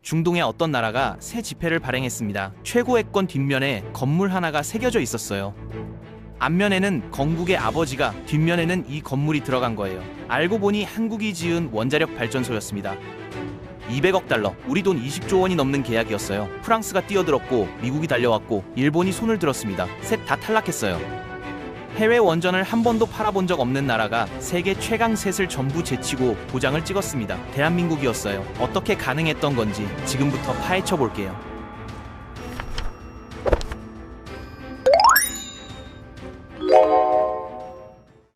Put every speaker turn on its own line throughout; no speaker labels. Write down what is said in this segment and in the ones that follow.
중동의 어떤 나라가 새 지폐를 발행했습니다. 최고액권 뒷면에 건물 하나가 새겨져 있었어요. 앞면에는 건국의 아버지가, 뒷면에는 이 건물이 들어간 거예요. 알고 보니 한국이 지은 원자력 발전소였습니다. 200억 달러, 우리 돈 20조 원이 넘는 계약이었어요. 프랑스가 뛰어들었고 미국이 달려왔고 일본이 손을 들었습니다. 셋 다 탈락했어요. 해외 원전을 한 번도 팔아본 적 없는 나라가 세계 최강 셋을 전부 제치고 도장을 찍었습니다. 대한민국이었어요. 어떻게 가능했던 건지 지금부터 파헤쳐 볼게요.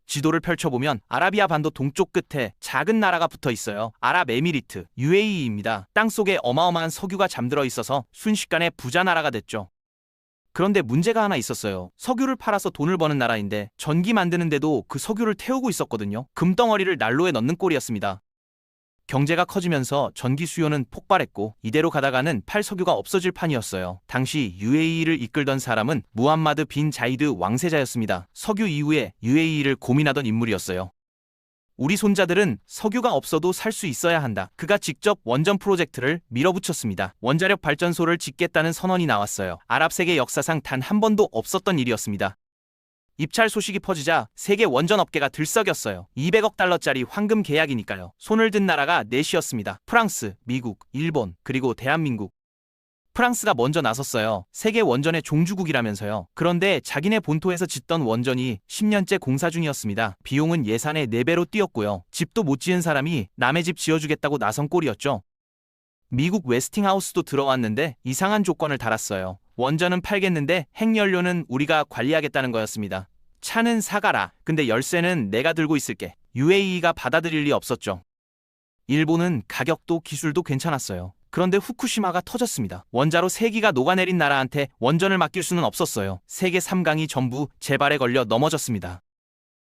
지도를 펼쳐보면 아라비아 반도 동쪽 끝에 작은 나라가 붙어 있어요. 아랍에미리트, UAE입니다. 땅속에 어마어마한 석유가 잠들어 있어서 순식간에 부자 나라가 됐죠. 그런데 문제가 하나 있었어요. 석유를 팔아서 돈을 버는 나라인데 전기 만드는데도 그 석유를 태우고 있었거든요. 금덩어리를 난로에 넣는 꼴이었습니다. 경제가 커지면서 전기 수요는 폭발했고 이대로 가다가는 팔 석유가 없어질 판이었어요. 당시 UAE를 이끌던 사람은 무함마드 빈 자이드 왕세자였습니다. 석유 이후에 UAE를 고민하던 인물이었어요. 우리 손자들은 석유가 없어도 살 수 있어야 한다. 그가 직접 원전 프로젝트를 밀어붙였습니다. 원자력 발전소를 짓겠다는 선언이 나왔어요. 아랍 세계 역사상 단 한 번도 없었던 일이었습니다. 입찰 소식이 퍼지자 세계 원전 업계가 들썩였어요. 200억 달러짜리 황금 계약이니까요. 손을 든 나라가 넷이었습니다. 프랑스, 미국, 일본, 그리고 대한민국. 프랑스가 먼저 나섰어요. 세계 원전의 종주국이라면서요. 그런데 자기네 본토에서 짓던 원전이 10년째 공사 중이었습니다. 비용은 예산의 4배로 뛰었고요. 집도 못 지은 사람이 남의 집 지어주겠다고 나선 꼴이었죠. 미국 웨스팅하우스도 들어왔는데 이상한 조건을 달았어요. 원전은 팔겠는데 핵연료는 우리가 관리하겠다는 거였습니다. 차는 사가라. 근데 열쇠는 내가 들고 있을게. UAE가 받아들일 리 없었죠. 일본은 가격도 기술도 괜찮았어요. 그런데 후쿠시마가 터졌습니다. 원자로 세기가 녹아내린 나라한테 원전을 맡길 수는 없었어요. 세계 3강이 전부 재발에 걸려 넘어졌습니다.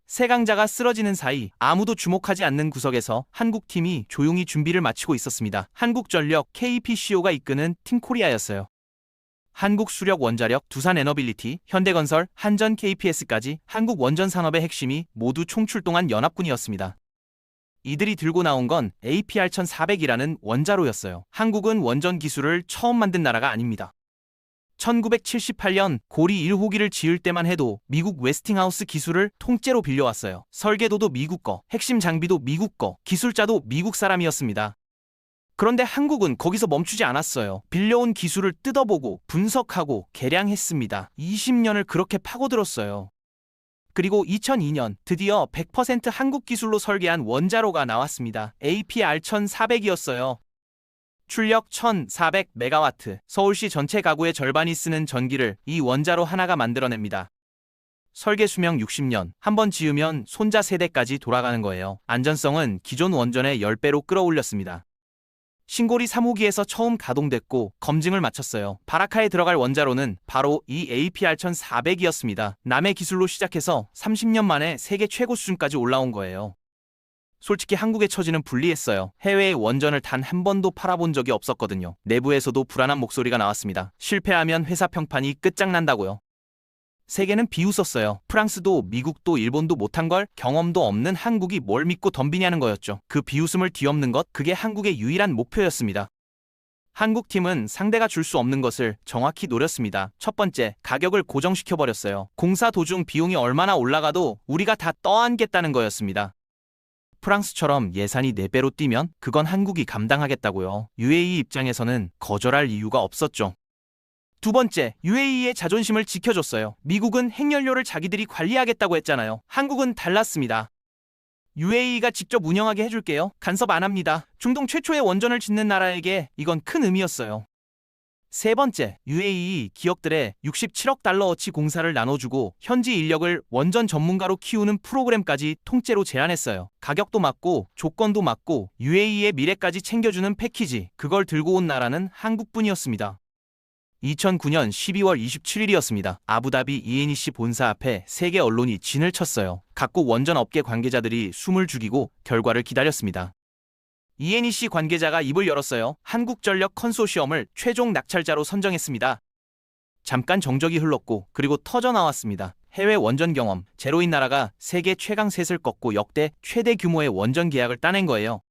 세 강자가 쓰러지는 사이 아무도 주목하지 않는 구석에서 한국팀이 조용히 준비를 마치고 있었습니다. 한국전력 KPCO가 이끄는 팀코리아였어요. 한국수력원자력, 두산에너빌리티, 현대건설, 한전 KPS까지 한국 원전 산업의 핵심이 모두 총출동한 연합군이었습니다. 이들이 들고 나온 건 APR-1400이라는 원자로였어요. 한국은 원전 기술을 처음 만든 나라가 아닙니다. 1978년 고리 1호기를 지을 때만 해도 미국 웨스팅하우스 기술을 통째로 빌려왔어요. 설계도도 미국 거, 핵심 장비도 미국 거, 기술자도 미국 사람이었습니다. 그런데 한국은 거기서 멈추지 않았어요. 빌려온 기술을 뜯어보고 분석하고 개량했습니다. 20년을 그렇게 파고들었어요. 그리고 2002년 드디어 100% 한국 기술로 설계한 원자로가 나왔습니다. APR-1400이었어요. 출력 1400메가와트, 서울시 전체 가구의 절반이 쓰는 전기를 이 원자로 하나가 만들어냅니다. 설계 수명 60년, 한번 지으면 손자 세대까지 돌아가는 거예요. 안전성은 기존 원전의 10배로 끌어올렸습니다. 신고리 3호기에서 처음 가동됐고 검증을 마쳤어요. 바라카에 들어갈 원자로는 바로 이 APR-1400이었습니다. 남의 기술로 시작해서 30년 만에 세계 최고 수준까지 올라온 거예요. 솔직히 한국의 처지는 불리했어요. 해외에 원전을 단 한 번도 팔아본 적이 없었거든요. 내부에서도 불안한 목소리가 나왔습니다. 실패하면 회사 평판이 끝장난다고요. 세계는 비웃었어요. 프랑스도 미국도 일본도 못한 걸 경험도 없는 한국이 뭘 믿고 덤비냐는 거였죠. 그 비웃음을 뒤엎는 것, 그게 한국의 유일한 목표였습니다. 한국팀은 상대가 줄 수 없는 것을 정확히 노렸습니다. 첫 번째, 가격을 고정시켜버렸어요. 공사 도중 비용이 얼마나 올라가도 우리가 다 떠안겠다는 거였습니다. 프랑스처럼 예산이 4배로 뛰면 그건 한국이 감당하겠다고요. UAE 입장에서는 거절할 이유가 없었죠. 두 번째, UAE의 자존심을 지켜줬어요. 미국은 핵연료를 자기들이 관리하겠다고 했잖아요. 한국은 달랐습니다. UAE가 직접 운영하게 해줄게요. 간섭 안 합니다. 중동 최초의 원전을 짓는 나라에게 이건 큰 의미였어요. 세 번째, UAE 기업들의 67억 달러어치 공사를 나눠주고 현지 인력을 원전 전문가로 키우는 프로그램까지 통째로 제안했어요. 가격도 맞고 조건도 맞고 UAE의 미래까지 챙겨주는 패키지, 그걸 들고 온 나라는 한국뿐이었습니다. 2009년 12월 27일이었습니다. 아부다비 ENEC 본사 앞에 세계 언론이 진을 쳤어요. 각국 원전 업계 관계자들이 숨을 죽이고 결과를 기다렸습니다. ENEC 관계자가 입을 열었어요. 한국전력 컨소시엄을 최종 낙찰자로 선정했습니다. 잠깐 정적이 흘렀고 그리고 터져 나왔습니다. 해외 원전 경험, 제로인 나라가 세계 최강 셋을 꺾고 역대 최대 규모의 원전 계약을 따낸 거예요.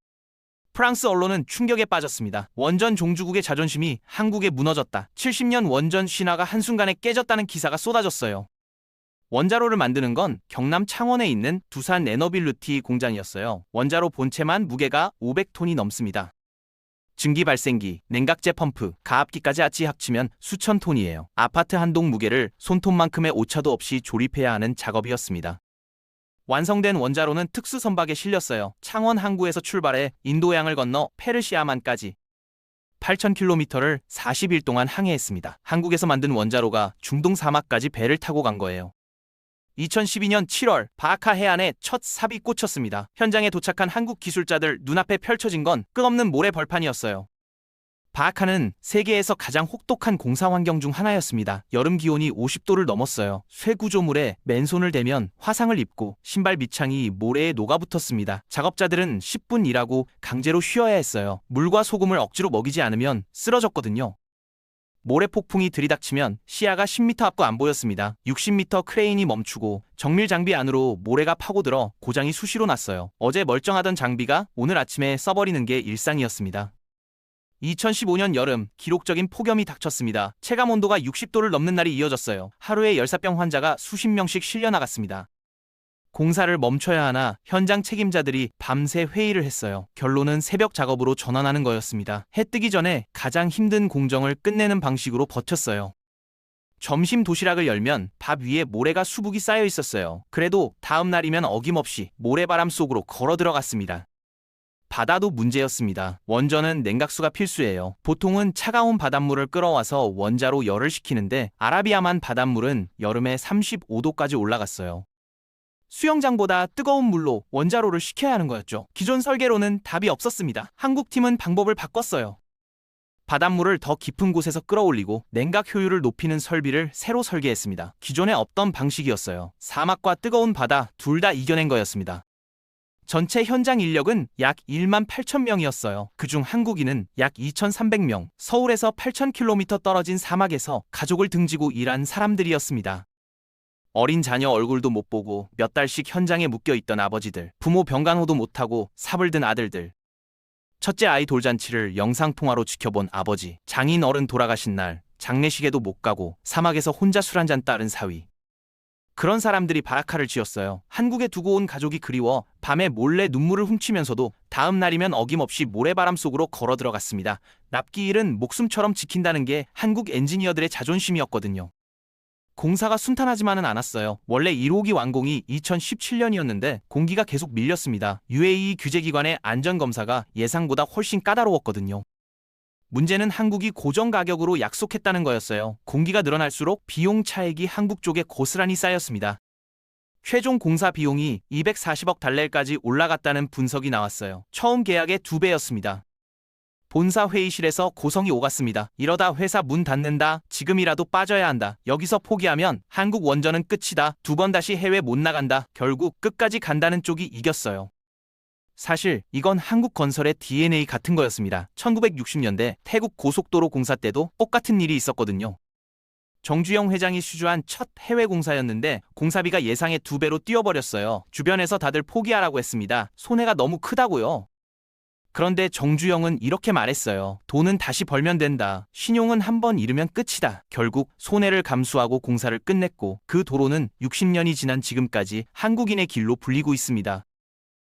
프랑스 언론은 충격에 빠졌습니다. 원전 종주국의 자존심이 한국에 무너졌다. 70년 원전 신화가 한순간에 깨졌다는 기사가 쏟아졌어요. 원자로를 만드는 건 경남 창원에 있는 두산 에너빌루티 공장이었어요. 원자로 본체만 무게가 500톤이 넘습니다. 증기 발생기, 냉각제 펌프, 가압기까지 같이 합치면 수천 톤이에요. 아파트 한 동 무게를 손톱만큼의 오차도 없이 조립해야 하는 작업이었습니다. 완성된 원자로는 특수 선박에 실렸어요. 창원 항구에서 출발해 인도양을 건너 페르시아만까지 8,000km를 40일 동안 항해했습니다. 한국에서 만든 원자로가 중동 사막까지 배를 타고 간 거예요. 2012년 7월 바하카 해안에 첫 삽이 꽂혔습니다. 현장에 도착한 한국 기술자들 눈앞에 펼쳐진 건 끝없는 모래 벌판이었어요. 바하카는 세계에서 가장 혹독한 공사 환경 중 하나였습니다. 여름 기온이 50도를 넘었어요. 쇠구조물에 맨손을 대면 화상을 입고 신발 밑창이 모래에 녹아붙었습니다. 작업자들은 10분 일하고 강제로 쉬어야 했어요. 물과 소금을 억지로 먹이지 않으면 쓰러졌거든요. 모래 폭풍이 들이닥치면 시야가 10m 앞도 안 보였습니다. 60m 크레인이 멈추고 정밀 장비 안으로 모래가 파고들어 고장이 수시로 났어요. 어제 멀쩡하던 장비가 오늘 아침에 써버리는 게 일상이었습니다. 2015년 여름 기록적인 폭염이 닥쳤습니다. 체감 온도가 60도를 넘는 날이 이어졌어요. 하루에 열사병 환자가 수십 명씩 실려 나갔습니다. 공사를 멈춰야 하나 현장 책임자들이 밤새 회의를 했어요. 결론은 새벽 작업으로 전환하는 거였습니다. 해 뜨기 전에 가장 힘든 공정을 끝내는 방식으로 버텼어요. 점심 도시락을 열면 밥 위에 모래가 수북이 쌓여 있었어요. 그래도 다음 날이면 어김없이 모래바람 속으로 걸어 들어갔습니다. 바다도 문제였습니다. 원전은 냉각수가 필수예요. 보통은 차가운 바닷물을 끌어와서 원자로 열을 식히는데 아라비아만 바닷물은 여름에 35도까지 올라갔어요. 수영장보다 뜨거운 물로 원자로를 식혀야 하는 거였죠. 기존 설계로는 답이 없었습니다. 한국팀은 방법을 바꿨어요. 바닷물을 더 깊은 곳에서 끌어올리고 냉각 효율을 높이는 설비를 새로 설계했습니다. 기존에 없던 방식이었어요. 사막과 뜨거운 바다 둘 다 이겨낸 거였습니다. 전체 현장 인력은 약 1만 8천 명이었어요. 그중 한국인은 약 2,300명, 서울에서 8,000km 떨어진 사막에서 가족을 등지고 일한 사람들이었습니다. 어린 자녀 얼굴도 못 보고 몇 달씩 현장에 묶여있던 아버지들, 부모 병간호도 못하고 삽을 든 아들들, 첫째 아이 돌잔치를 영상통화로 지켜본 아버지, 장인 어른 돌아가신 날 장례식에도 못 가고 사막에서 혼자 술 한잔 따른 사위. 그런 사람들이 바라카를 지었어요. 한국에 두고 온 가족이 그리워 밤에 몰래 눈물을 훔치면서도 다음 날이면 어김없이 모래바람 속으로 걸어 들어갔습니다. 납기 일은 목숨처럼 지킨다는 게 한국 엔지니어들의 자존심이었거든요. 공사가 순탄하지만은 않았어요. 원래 1호기 완공이 2017년이었는데 공기가 계속 밀렸습니다. UAE 규제기관의 안전검사가 예상보다 훨씬 까다로웠거든요. 문제는 한국이 고정 가격으로 약속했다는 거였어요. 공기가 늘어날수록 비용 차액이 한국 쪽에 고스란히 쌓였습니다. 최종 공사 비용이 240억 달러까지 올라갔다는 분석이 나왔어요. 처음 계약의 2배였습니다. 본사 회의실에서 고성이 오갔습니다. 이러다 회사 문 닫는다. 지금이라도 빠져야 한다. 여기서 포기하면 한국 원전은 끝이다. 2번 다시 해외 못 나간다. 결국 끝까지 간다는 쪽이 이겼어요. 사실 이건 한국건설의 DNA 같은 거였습니다. 1960년대 태국 고속도로 공사 때도 똑같은 일이 있었거든요. 정주영 회장이 수주한 첫 해외 공사였는데 공사비가 예상의 2배로 뛰어버렸어요. 주변에서 다들 포기하라고 했습니다. 손해가 너무 크다고요. 그런데 정주영은 이렇게 말했어요. 돈은 다시 벌면 된다. 신용은 한번 잃으면 끝이다. 결국 손해를 감수하고 공사를 끝냈고 그 도로는 60년이 지난 지금까지 한국인의 길로 불리고 있습니다.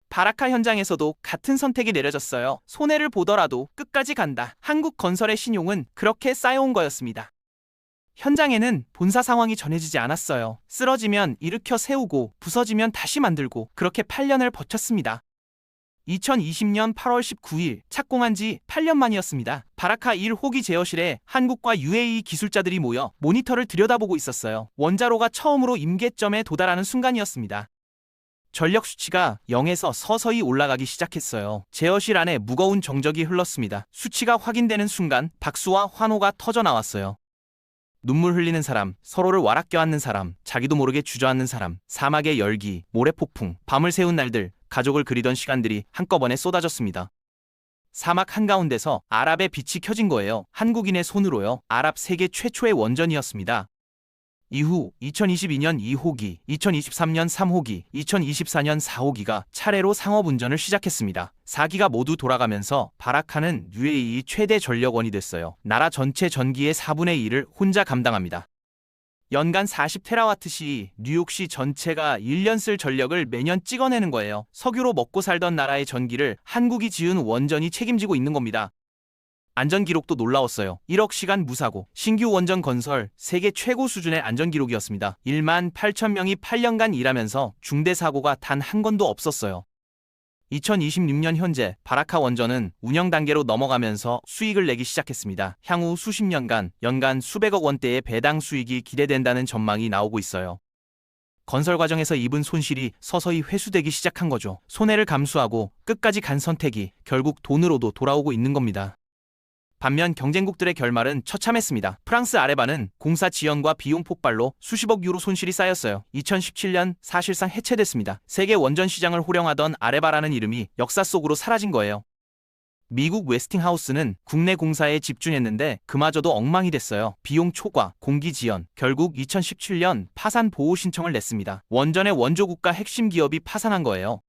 바라카 현장에서도 같은 선택이 내려졌어요. 손해를 보더라도 끝까지 간다. 한국 건설의 신용은 그렇게 쌓여온 거였습니다. 현장에는 본사 상황이 전해지지 않았어요. 쓰러지면 일으켜 세우고 부서지면 다시 만들고 그렇게 8년을 버텼습니다. 2020년 8월 19일 착공한 지 8년 만이었습니다. 바라카 1호기 제어실에 한국과 UAE 기술자들이 모여 모니터를 들여다보고 있었어요. 원자로가 처음으로 임계점에 도달하는 순간이었습니다. 전력 수치가 0에서 서서히 올라가기 시작했어요. 제어실 안에 무거운 정적이 흘렀습니다. 수치가 확인되는 순간 박수와 환호가 터져 나왔어요. 눈물 흘리는 사람, 서로를 와락 껴안는 사람, 자기도 모르게 주저앉는 사람, 사막의 열기, 모래폭풍, 밤을 새운 날들, 가족을 그리던 시간들이 한꺼번에 쏟아졌습니다. 사막 한가운데서 아랍의 빛이 켜진 거예요. 한국인의 손으로요. 아랍 세계 최초의 원전이었습니다. 이후 2022년 2호기, 2023년 3호기, 2024년 4호기가 차례로 상업 운전을 시작했습니다. 4기가 모두 돌아가면서 바라카는 UAE 최대 전력원이 됐어요. 나라 전체 전기의 4분의 1을 혼자 감당합니다. 연간 40테라와트시, 뉴욕시 전체가 1년 쓸 전력을 매년 찍어내는 거예요. 석유로 먹고 살던 나라의 전기를 한국이 지은 원전이 책임지고 있는 겁니다. 안전 기록도 놀라웠어요. 1억 시간 무사고, 신규 원전 건설, 세계 최고 수준의 안전 기록이었습니다. 1만 8천 명이 8년간 일하면서 중대 사고가 단 한 건도 없었어요. 2026년 현재 바라카 원전은 운영 단계로 넘어가면서 수익을 내기 시작했습니다. 향후 수십 년간 연간 수백억 원대의 배당 수익이 기대된다는 전망이 나오고 있어요. 건설 과정에서 입은 손실이 서서히 회수되기 시작한 거죠. 손해를 감수하고 끝까지 간 선택이 결국 돈으로도 돌아오고 있는 겁니다. 반면 경쟁국들의 결말은 처참했습니다. 프랑스 아레바는 공사 지연과 비용 폭발로 수십억 유로 손실이 쌓였어요. 2017년 사실상 해체됐습니다. 세계 원전 시장을 호령하던 아레바라는 이름이 역사 속으로 사라진 거예요. 미국 웨스팅하우스는 국내 공사에 집중했는데 그마저도 엉망이 됐어요. 비용 초과, 공기 지연, 결국 2017년 파산 보호 신청을 냈습니다. 원전의 원조 국가 핵심 기업이 파산한 거예요.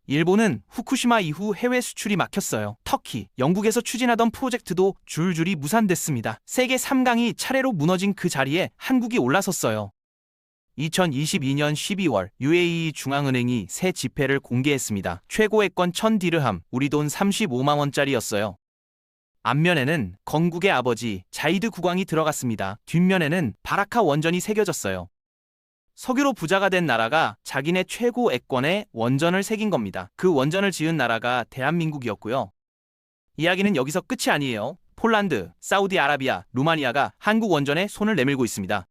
일본은 후쿠시마 이후 해외 수출이 막혔어요. 터키, 영국에서 추진하던 프로젝트도 줄줄이 무산됐습니다. 세계 3강이 차례로 무너진 그 자리에 한국이 올라섰어요. 2022년 12월 UAE 중앙은행이 새 지폐를 공개했습니다. 최고액권 1000디르함, 우리 돈 35만 원짜리였어요. 앞면에는 건국의 아버지 자이드 국왕이 들어갔습니다. 뒷면에는 바라카 원전이 새겨졌어요. 석유로 부자가 된 나라가 자기네 최고 액권에 원전을 새긴 겁니다. 그 원전을 지은 나라가 대한민국이었고요. 이야기는 여기서 끝이 아니에요. 폴란드, 사우디아라비아, 루마니아가 한국 원전에 손을 내밀고 있습니다.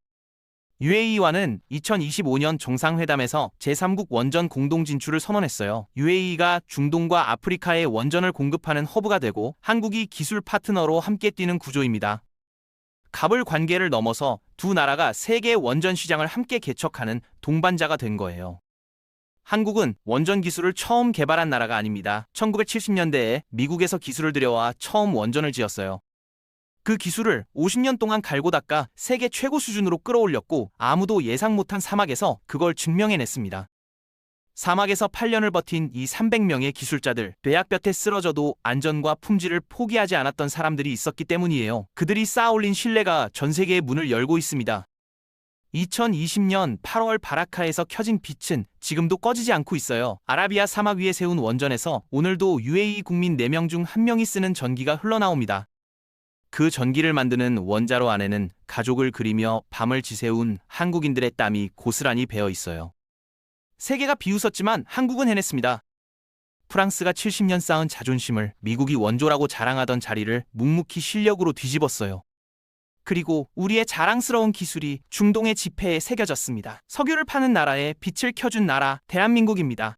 UAE와는 2025년 정상회담에서 제3국 원전 공동 진출을 선언했어요. UAE가 중동과 아프리카에 원전을 공급하는 허브가 되고 한국이 기술 파트너로 함께 뛰는 구조입니다. 갑을 관계를 넘어서 두 나라가 세계 원전 시장을 함께 개척하는 동반자가 된 거예요. 한국은 원전 기술을 처음 개발한 나라가 아닙니다. 1970년대에 미국에서 기술을 들여와 처음 원전을 지었어요. 그 기술을 50년 동안 갈고 닦아 세계 최고 수준으로 끌어올렸고 아무도 예상 못한 사막에서 그걸 증명해냈습니다. 사막에서 8년을 버틴 이 300명의 기술자들, 배약볕에 쓰러져도 안전과 품질을 포기하지 않았던 사람들이 있었기 때문이에요. 그들이 쌓아올린 신뢰가 전 세계의 문을 열고 있습니다. 2020년 8월 바라카에서 켜진 빛은 지금도 꺼지지 않고 있어요. 아라비아 사막 위에 세운 원전에서 오늘도 UAE 국민 4명 중 1명이 쓰는 전기가 흘러나옵니다. 그 전기를 만드는 원자로 안에는 가족을 그리며 밤을 지새운 한국인들의 땀이 고스란히 배어 있어요. 세계가 비웃었지만 한국은 해냈습니다. 프랑스가 70년 쌓은 자존심을 미국이 원조라고 자랑하던 자리를 묵묵히 실력으로 뒤집었어요. 그리고 우리의 자랑스러운 기술이 중동의 지폐에 새겨졌습니다. 석유를 파는 나라에 빛을 켜준 나라, 대한민국입니다.